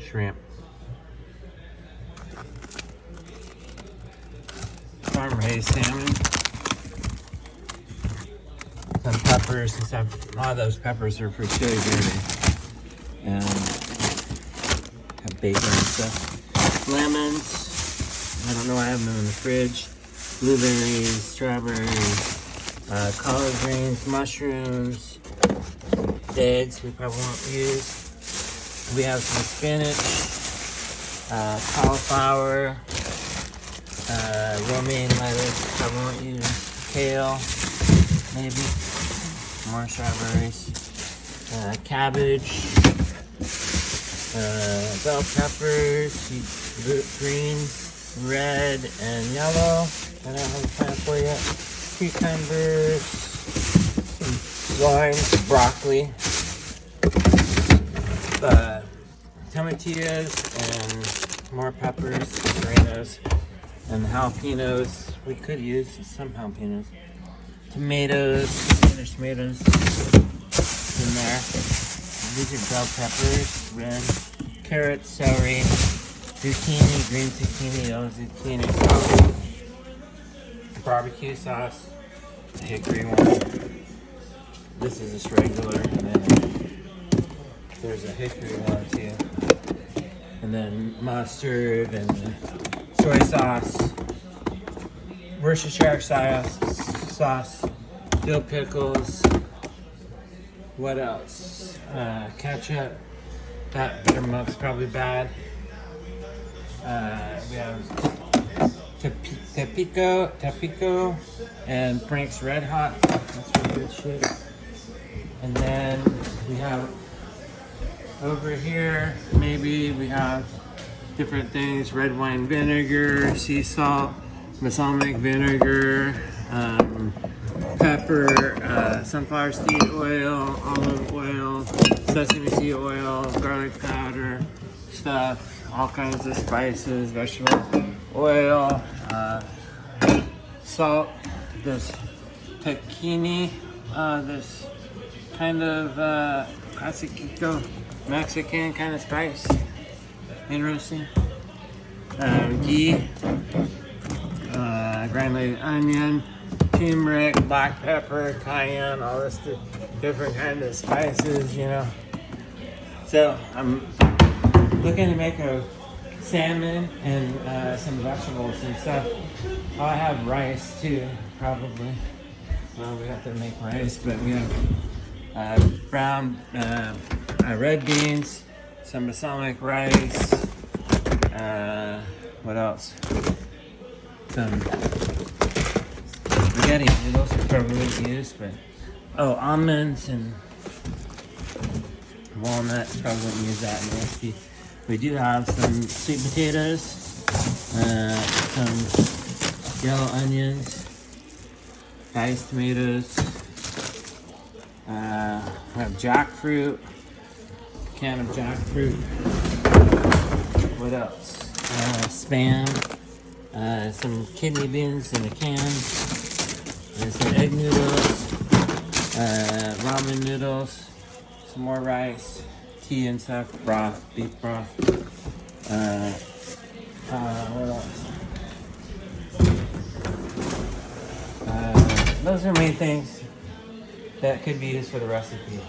shrimp. Farm raised salmon. Some peppers and stuff. A lot of those peppers are for chili verde. And have bacon and stuff. Lemons. I don't know, I have them in the fridge. Blueberries, strawberries, collard greens, mushrooms, eggs we probably won't use. We have some spinach, cauliflower, romaine lettuce, probably won't use. Kale, maybe. More strawberries. Cabbage, bell peppers, greens, red and yellow. I don't have a plant for yet. Cucumbers, some wine, broccoli, tomatillos, and more peppers, tomatoes, and jalapenos. We could use some jalapenos. Tomatoes, Spanish tomatoes in there. These are bell peppers, red, carrots, celery, zucchini, green zucchini, yellow zucchini, barbecue sauce, the hickory one. This is just regular, and then there's a hickory one too. And then mustard and soy sauce, Worcestershire sauce, dill pickles. What else? Ketchup. That buttermilk's probably bad. We have Tapico and Frank's Red Hot. That's really good shit. And then we have over here, maybe we have different things: red wine vinegar, sea salt, balsamic vinegar, pepper, sunflower seed oil, olive oil, sesame seed oil, garlic powder, stuff. All kinds of spices, vegetable oil, salt, this tahini, this kind of classico Mexican kind of spice. Interesting. Ghee, granulated onion, turmeric, black pepper, cayenne, all this different kind of spices, you know. So I'm looking to make a salmon and some vegetables and stuff. I have rice too, probably. Well, we have to make rice, but we have brown, red beans, some balsamic rice. What else? Some spaghetti noodles are probably used, but almonds and walnuts, probably wouldn't use that in the recipe. We do have some sweet potatoes, some yellow onions, diced tomatoes. We have jackfruit, can of jackfruit. What else? Spam, some kidney beans in a can, and some egg noodles, ramen noodles, some more rice, tea and stuff, broth, beef broth. What else? Those are main things that could be used for the recipe.